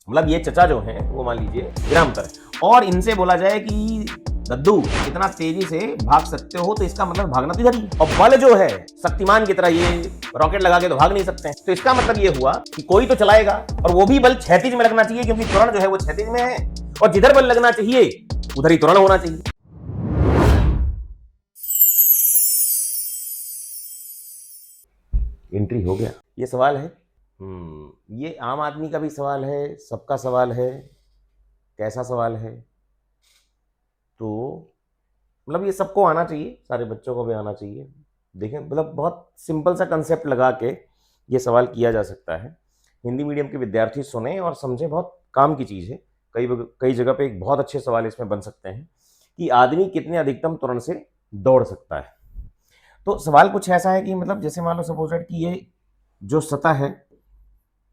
मतलब ये चचा जो हैं वो मान लीजिए विराम पर है और इनसे बोला जाए कि दद्दू इतना तेजी से भाग सकते हो, तो इसका मतलब भागना तो इधर ही। और बल जो है शक्तिमान की तरह, ये रॉकेट लगा के तो भाग नहीं सकते हैं, तो इसका मतलब ये हुआ कि कोई तो चलाएगा और वो भी बल क्षैतिज में लगना चाहिए, क्योंकि त्वरण जो है वो क्षैतिज में है और जिधर बल लगना चाहिए उधर ही त्वरण होना चाहिए। एंट्री हो गया। ये सवाल है, ये आम आदमी का भी सवाल है, सबका सवाल है। कैसा सवाल है? तो मतलब ये सबको आना चाहिए, सारे बच्चों को भी आना चाहिए। देखें, मतलब बहुत सिंपल सा कंसेप्ट लगा के ये सवाल किया जा सकता है। हिंदी मीडियम के विद्यार्थी सुने और समझें, बहुत काम की चीज़ है। कई जगह पे एक बहुत अच्छे सवाल इसमें बन सकते हैं कि आदमी कितने अधिकतम त्वरण से दौड़ सकता है। तो सवाल कुछ ऐसा है कि मतलब जैसे मान लो सपोज दैट कि ये जो सतह है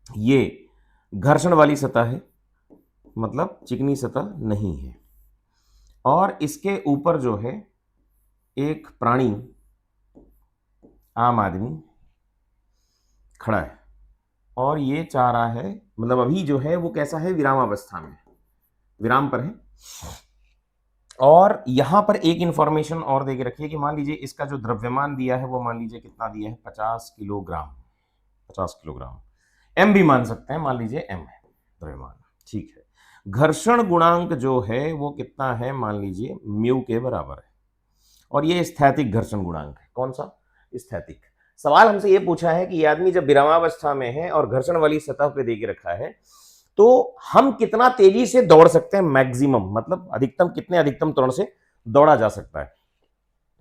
ये घर्षण वाली सतह है, मतलब चिकनी सतह नहीं है, और इसके ऊपर जो है एक प्राणी, आम आदमी खड़ा है और ये चाह रहा है, मतलब अभी जो है वो कैसा है, विरामावस्था में, विराम पर है। और यहां पर एक इंफॉर्मेशन और देके रखिए कि मान लीजिए इसका जो द्रव्यमान दिया है वो मान लीजिए कितना दिया है, 50 किलोग्राम। 50 किलोग्राम, एम भी मान सकते हैं, मान लीजिए एम है द्रव्यमान, ठीक है। घर्षण गुणांक जो है वो कितना है, मान लीजिए म्यू के बराबर है, और ये स्थैतिक घर्षण गुणांक है। कौन सा? स्थैतिक। सवाल हमसे ये पूछा है कि ये आदमी जब विरामावस्था में है और घर्षण वाली सतह पे दे के रखा है, तो हम कितना तेजी से दौड़ सकते हैं, मैक्सिमम, मतलब अधिकतम कितने अधिकतम त्वरण से दौड़ा जा सकता है,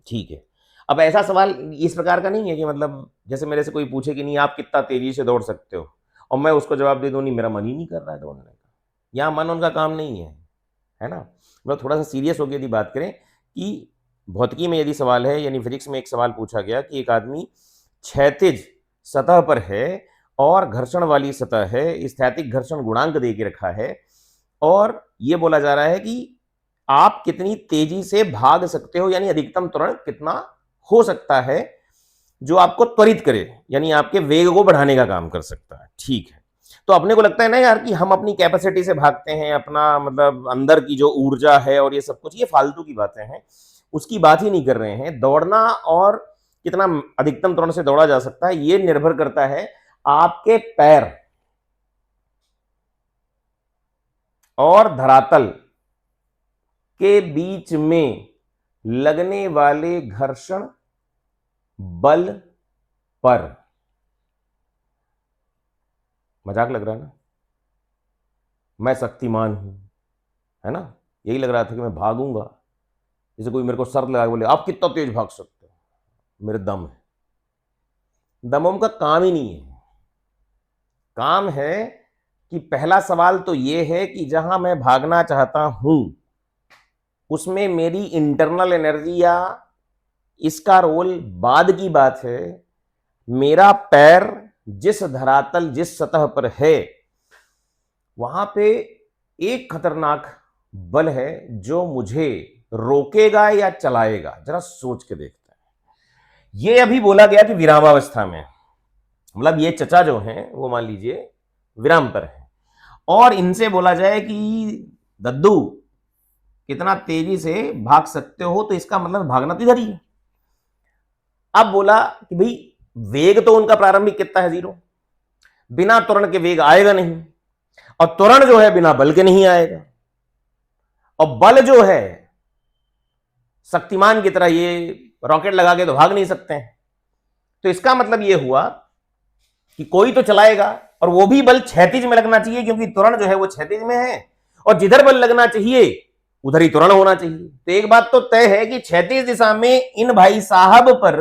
ठीक है। अब ऐसा सवाल इस प्रकार का नहीं है कि मतलब जैसे मेरे से कोई पूछे कि नहीं आप कितना तेजी से दौड़ सकते हो, और मैं उसको जवाब दे दूं नहीं मेरा मन ही नहीं कर रहा है दौड़ने का। यहाँ मन उनका काम नहीं है ना। मतलब थोड़ा सा सीरियस होकर यदि बात करें कि भौतिकी में यदि सवाल है, यानी फिजिक्स में एक सवाल पूछा गया कि एक आदमी क्षैतिज सतह पर है और घर्षण वाली सतह है, स्थैतिक घर्षण गुणांक दे के रखा है, और यह बोला जा रहा है कि आप कितनी तेजी से भाग सकते हो, यानी अधिकतम त्वरण कितना हो सकता है जो आपको त्वरित करे, यानी आपके वेग को बढ़ाने का काम कर सकता है, ठीक है। तो अपने को लगता है ना यार कि हम अपनी कैपेसिटी से भागते हैं, अपना मतलब अंदर की जो ऊर्जा है और ये सब कुछ, ये फालतू की बातें हैं, उसकी बात ही नहीं कर रहे हैं। दौड़ना और कितना अधिकतम त्वरण से दौड़ा जा सकता है ये निर्भर करता है आपके पैर और धरातल के बीच में लगने वाले घर्षण बल पर। मजाक लग रहा है ना, मैं शक्तिमान हूं, है ना, यही लग रहा था कि मैं भागूंगा। जैसे कोई मेरे को शर्त लगा बोले आप कितना तेज भाग सकते हो, मेरे दम है। दमों का काम ही नहीं है। काम है कि पहला सवाल तो यह है कि जहां मैं भागना चाहता हूं उसमें मेरी इंटरनल एनर्जी या इसका रोल बाद की बात है। मेरा पैर जिस धरातल जिस सतह पर है वहां पे एक खतरनाक बल है जो मुझे रोकेगा या चलाएगा। जरा सोच के देखते हैं। ये अभी बोला गया कि विरामावस्था में, मतलब ये चचा जो हैं वो मान लीजिए विराम पर है और इनसे बोला जाए कि दद्दू कितना तेजी से भाग सकते हो, तो इसका मतलब भागना तो इधर ही है। अब बोला कि भाई वेग तो उनका प्रारंभिक कितना है, 0, बिना त्वरण के वेग आएगा नहीं, और त्वरण जो है बिना बल के नहीं आएगा, और बल जो है शक्तिमान की तरह, ये रॉकेट लगा के तो भाग नहीं सकते हैं। तो इसका मतलब ये हुआ कि कोई तो चलाएगा और वो भी बल क्षैतिज में लगना चाहिए, क्योंकि त्वरण जो है वो क्षैतिज में है और जिधर बल लगना चाहिए उधर ही त्वरण होना चाहिए। तो एक बात तो तय है कि क्षैतिज दिशा में इन भाई साहब पर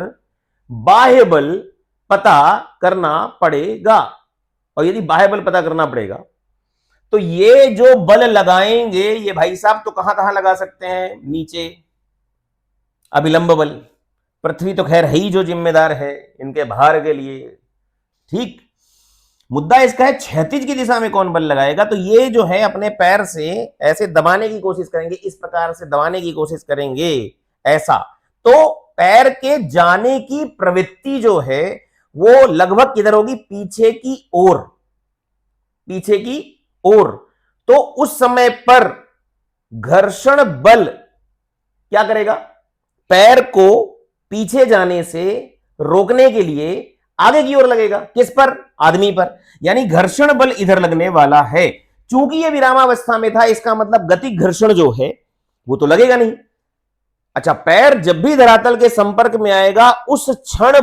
बाह्य बल पता करना पड़ेगा, और यदि बाह्य बल पता करना पड़ेगा तो ये जो बल लगाएंगे ये भाई साहब तो कहां कहां लगा सकते हैं, नीचे अभिलंब बल, पृथ्वी तो खैर है ही जो जिम्मेदार है इनके भार के लिए, ठीक। मुद्दा इसका है क्षैतिज की दिशा में कौन बल लगाएगा। तो ये जो है अपने पैर से ऐसे दबाने की कोशिश करेंगे, इस प्रकार से दबाने की कोशिश करेंगे ऐसा, तो पैर के जाने की प्रवृत्ति जो है वो लगभग किधर होगी, पीछे की ओर, पीछे की ओर, तो उस समय पर घर्षण बल क्या करेगा, पैर को पीछे जाने से रोकने के लिए आगे की ओर लगेगा। किस पर, आदमी पर। यानी घर्षण बल इधर लगने वाला है। चूंकि यह विरामावस्था में था, इसका मतलब गति घर्षण जो है वो तो लगेगा नहीं। अच्छा, पैर जब भी धरातल के संपर्क में आएगा उस क्षण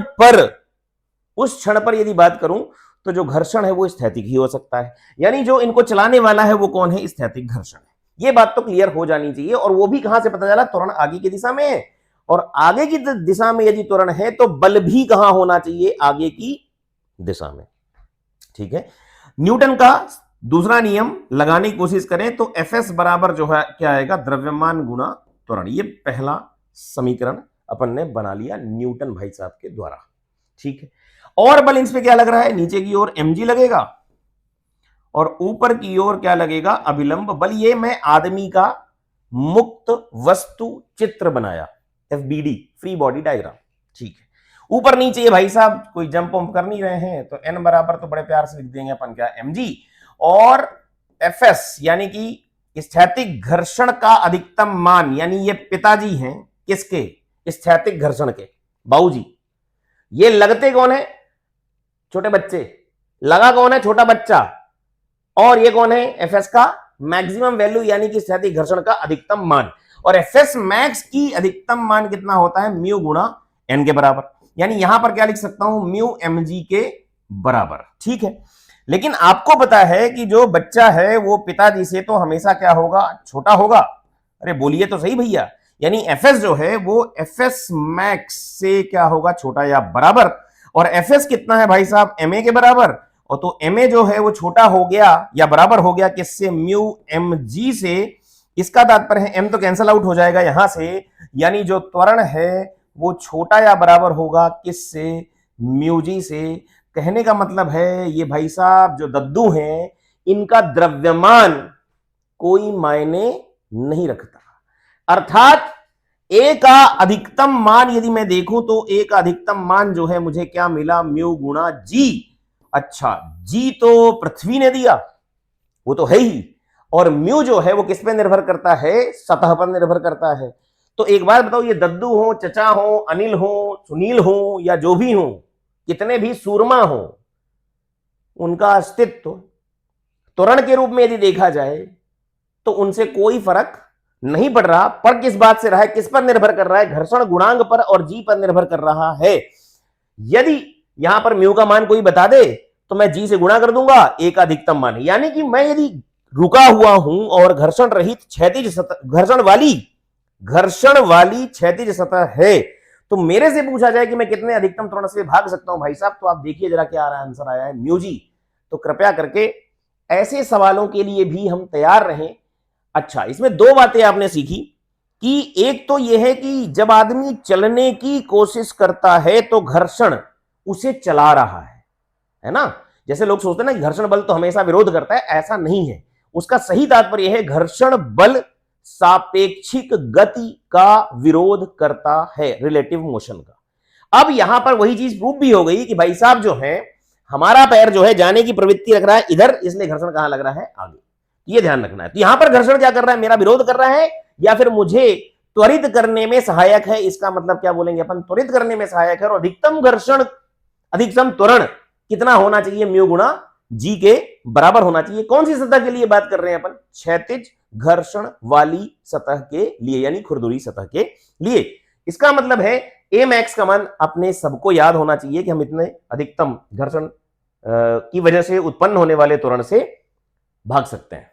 पर यदि बात करूं तो जो घर्षण है वो स्थैतिक ही हो सकता है। यानी जो इनको चलाने वाला है वो कौन है, स्थैतिक घर्षण है। ये बात तो क्लियर हो जानी चाहिए। और वो भी कहां से पता चला, त्वरण आगे की दिशा में है, और आगे की दिशा में यदि त्वरण है तो बल भी कहां होना चाहिए, आगे की दिशा में। ठीक है, न्यूटन का दूसरा नियम लगाने की कोशिश करें तो Fs बराबर जो है क्या आएगा, द्रव्यमान गुणा त्वरण। ये पहला समीकरण अपन ने बना लिया न्यूटन भाई साहब के द्वारा। ठीक है, और बल इस पे क्या लग रहा है, नीचे की ओर mg लगेगा और ऊपर की ओर क्या लगेगा, अभिलंब बल। ये मैं आदमी का मुक्त वस्तु चित्र बनाया, FBD, फ्री बॉडी डायग्राम। ठीक है, ऊपर नीचे ये भाई साहब कोई जंप वंप कर नहीं रहे हैं तो n बराबर तो बड़े प्यार से लिख देंगे अपन क्या, mg, और Fs यानी कि स्थैतिक घर्षण का अधिकतम मान, यानी ये पिताजी हैं किसके, स्थैतिक घर्षण के, बाबूजी। ये लगते कौन है, छोटे बच्चे, लगा कौन है, छोटा बच्चा, और ये कौन है, Fs का मैक्सिमम वैल्यू यानी कि स्थैतिक घर्षण का अधिकतम मान। और Fs मैक्स की अधिकतम मान कितना होता है, म्यू गुणा n के बराबर। यानी यहां पर क्या लिख सकता हूं, म्यू mg के बराबर। ठीक है, लेकिन आपको पता है कि जो बच्चा है वो पिताजी से तो हमेशा क्या होगा, छोटा होगा। अरे बोलिए तो सही भैया, यानी Fs जो है वो Fs मैक्स से क्या होगा, छोटा या बराबर। और Fs कितना है भाई साहब, ma के बराबर। और तो ma जो है वो छोटा हो गया या बराबर हो गया किससे, म्यू mg से। इसका तात्पर्य है m तो कैंसल आउट हो जाएगा यहां से, यानी जो त्वरण है वो छोटा या बराबर होगा किससे, म्यू जी से। कहने का मतलब है ये भाई साहब जो दद्दू हैं इनका द्रव्यमान कोई मायने नहीं रखता। अर्थात ए का अधिकतम मान यदि मैं देखूं तो ए का अधिकतम मान जो है मुझे क्या मिला, म्यू गुणा जी। अच्छा, जी तो पृथ्वी ने दिया, वो तो है ही, और म्यू जो है वो किस पे निर्भर करता है, सतह पर निर्भर करता है। तो एक बात बताओ, ये दद्दू हो, चचा हो, अनिल हो, सुनील हो, या जो भी हो, कितने भी सूरमा हो, उनका अस्तित्व त्वरण के रूप में यदि देखा जाए तो उनसे कोई फर्क नहीं पड़ रहा। पर किस बात से रहा है, किस पर निर्भर कर रहा है, घर्षण गुणांक पर और जी पर निर्भर कर रहा है। यदि यहां पर म्यू का मान कोई बता दे तो मैं जी से गुणा कर दूंगा, ए का अधिकतम मान है। यानी कि मैं यदि रुका हुआ हूं और घर्षण रहित क्षैतिज सतह, घर्षण वाली क्षैतिज सतह है, तो मेरे से पूछा जाए कि मैं कितने अधिकतम त्वरण से भाग सकता हूं भाई साहब, तो आप देखिए जरा क्या आ रहा है, आंसर आया है म्यू जी। तो कृपया करके ऐसे सवालों के लिए भी हम तैयार रहें। अच्छा, इसमें दो बातें आपने सीखी कि एक तो यह है कि जब आदमी चलने की कोशिश करता है तो घर्षण उसे चला रहा है ना। जैसे लोग सोचते हैं ना घर्षण बल तो हमेशा विरोध करता है, ऐसा नहीं है। उसका सही तात्पर्य है घर्षण बल सापेक्षिक गति का विरोध करता है, रिलेटिव मोशन का। अब यहां पर वही चीज प्रूव भी हो गई कि भाई साहब जो है हमारा पैर जो है जाने की प्रवृत्ति रख रहा है इधर, इसलिए घर्षण कहां लग रहा है, आगे। ये ध्यान रखना है। तो यहां पर घर्षण क्या कर रहा है, मेरा विरोध कर रहा है या फिर मुझे त्वरित करने में सहायक है। इसका मतलब क्या बोलेंगे अपन, त्वरित करने में सहायक है। और अधिकतम घर्षण, अधिकतम त्वरण कितना होना चाहिए, म्यू गुणा जी के बराबर होना चाहिए। कौन सी सतह के लिए बात कर रहे हैं अपन, क्षैतिज घर्षण वाली सतह के लिए, यानी खुरदुरी सतह के लिए। इसका मतलब है ए मैक्स का मान अपने सबको याद होना चाहिए कि हम इतने अधिकतम घर्षण की वजह से उत्पन्न होने वाले त्वरण से भाग सकते हैं।